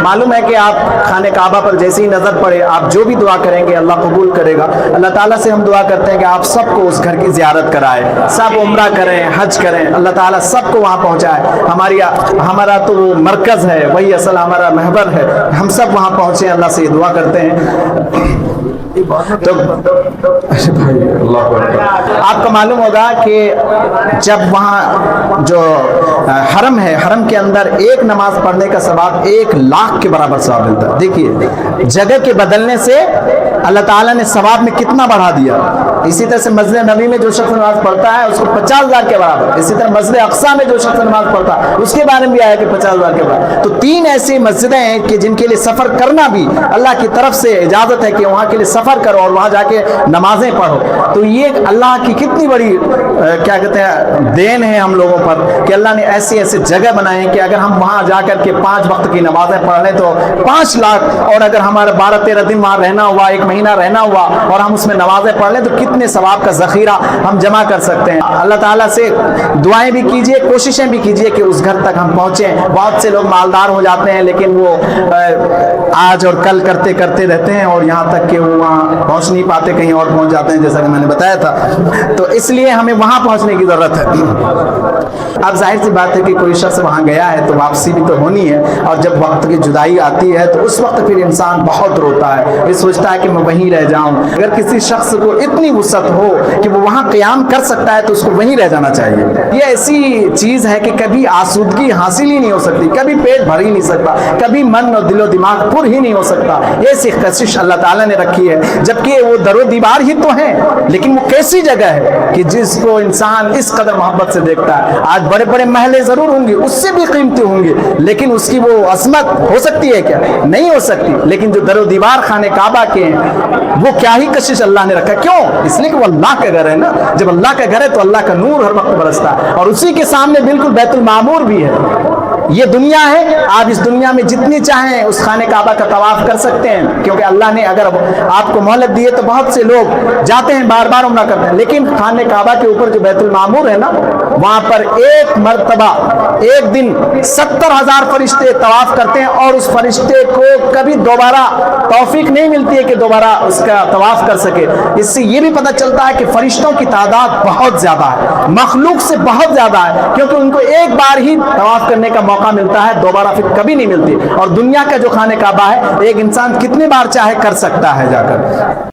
معلوم ہے کہ آپ خانہ کعبہ پر جیسے ہی نظر پڑے آپ جو بھی دعا کریں گے اللہ قبول کرے گا۔ اللہ تعالیٰ سے ہم دعا کرتے ہیں کہ آپ سب کو اس گھر کی زیارت کرائے، سب عمرہ کریں، حج کریں، اللہ تعالیٰ سب کو وہاں پہنچائے۔ ہمارا تو وہ مرکز ہے، وہی اصل ہمارا محور ہے، ہم سب وہاں پہنچے، اللہ سے یہ دعا کرتے ہیں۔ تو آپ کو معلوم ہوگا کہ جب وہاں جو حرم ہے، حرم کے اندر ایک نماز پڑھنے کا ثواب 1,00,000 کے برابر ثواب ملتا ہے۔ دیکھیے جگہ کے بدلنے سے اللہ تعالیٰ نے ثواب میں کتنا بڑھا دیا۔ اسی طرح سے مسجد نبی میں جو شخص نماز پڑھتا ہے اس کو 50,000 کے برابر، اسی طرح مسجد اقصیٰ میں جو شخص نماز پڑھتا ہے اس کے بارے میں بھی آیا کہ 50,000 کے برابر۔ تو 3 ایسی مسجدیں ہیں کہ جن کے لیے سفر کرنا بھی اللہ کی طرف سے اجازت ہے کہ وہاں کے لیے سفر کرو اور وہاں جا کے نمازیں پڑھو۔ تو یہ اللہ کی کتنی بڑی کیا کہتے ہیں دین ہے ہم لوگوں پر کہ اللہ نے ایسی ایسی جگہ بنائے ہیں کہ اگر ہم وہاں جا کر کے 5 وقت کی نمازیں پڑھ لیں تو 5 لاکھ، اور اگر ہمارا 12-13 دن وہاں رہنا ہوا، 1 مہینہ رہنا ہوا اور ہم اس میں نمازیں پڑھ لیں تو کتنے ثواب کا ذخیرہ ہم جمع کر سکتے ہیں۔ اللہ تعالیٰ سے دعائیں بھی کیجئے، کوششیں بھی کیجئے کہ اس گھر تک ہم پہنچیں۔ بہت سے لوگ مالدار ہو جاتے ہیں لیکن وہ آج اور کل کرتے کرتے رہتے ہیں اور یہاں تک کہ وہ وہاں پہنچ نہیں پاتے، کہیں اور پہنچ جاتے ہیں جیسا کہ میں نے بتایا تھا۔ تو اس لیے ہمیں وہاں پہنچنے کی ضرورت ہے۔ اب ظاہر سی بات ہے کہ کوئی شخص وہاں گیا ہے تو واپسی بھی تو ہونی ہے، اور جب وقت کی جدائی آتی ہے تو اس وقت پھر انسان بہت روتا ہے، یہ سوچتا ہے کہ میں وہیں رہ جاؤں۔ اگر کسی شخص کو اتنی وسعت ہو کہ وہ وہاں قیام کر سکتا ہے تو اس کو وہیں رہ جانا چاہیے۔ یہ ایسی چیز ہے کہ کبھی آسودگی حاصل ہی نہیں ہو سکتی، کبھی پیٹ بھر ہی نہیں سکتا، کبھی من اور دل و دماغ پر ہی نہیں ہو سکتا۔ یہ سی کشش اللہ تعالیٰ نے رکھی ہے، جبکہ وہ در و دیوار ہی تو ہیں، لیکن وہ کیسی جگہ ہے کہ جس کو انسان اس قدر محبت سے دیکھتا ہے۔ آج بڑے بڑے محلے ضرور ہوں گے، اس سے بھی قیمتی ہوں گے، لیکن اس کی وہ عظمت ہو سکتی ہے کیا؟ نہیں ہو سکتی۔ لیکن جو در و دیوار خانہ کعبہ کے ہیں وہ کیا ہی کشش اللہ نے رکھا۔ کیوں؟ اس لیے کہ وہ اللہ کا گھر ہے نا۔ جب اللہ کا گھر ہے تو اللہ کا نور ہر وقت برستا ہے، اور اسی کے سامنے بالکل بیت المعمور بھی ہے۔ یہ دنیا ہے، آپ اس دنیا میں جتنی چاہیں اس خانہ کعبہ کا طواف کر سکتے ہیں، کیونکہ اللہ نے اگر آپ کو مہلت دی ہے تو بہت سے لوگ جاتے ہیں، بار بار عمرہ کرتے ہیں، لیکن خانہ کعبہ کے اوپر جو بیت المعمور ہے نا، وہاں پر ایک مرتبہ ایک دن 70,000 فرشتے طواف کرتے ہیں، اور اس فرشتے کو کبھی دوبارہ توفیق نہیں ملتی ہے کہ دوبارہ اس کا طواف کر سکے۔ اس سے یہ بھی پتہ چلتا ہے کہ فرشتوں کی تعداد بہت زیادہ ہے، مخلوق سے بہت زیادہ ہے، کیونکہ ان کو ایک بار ہی طواف کرنے کا موقع ملتا ہے، دوبارہ پھر کبھی نہیں ملتی۔ اور دنیا کا جو خانہ کعبہ ہے ایک انسان کتنے بار چاہے کر سکتا ہے جا کر۔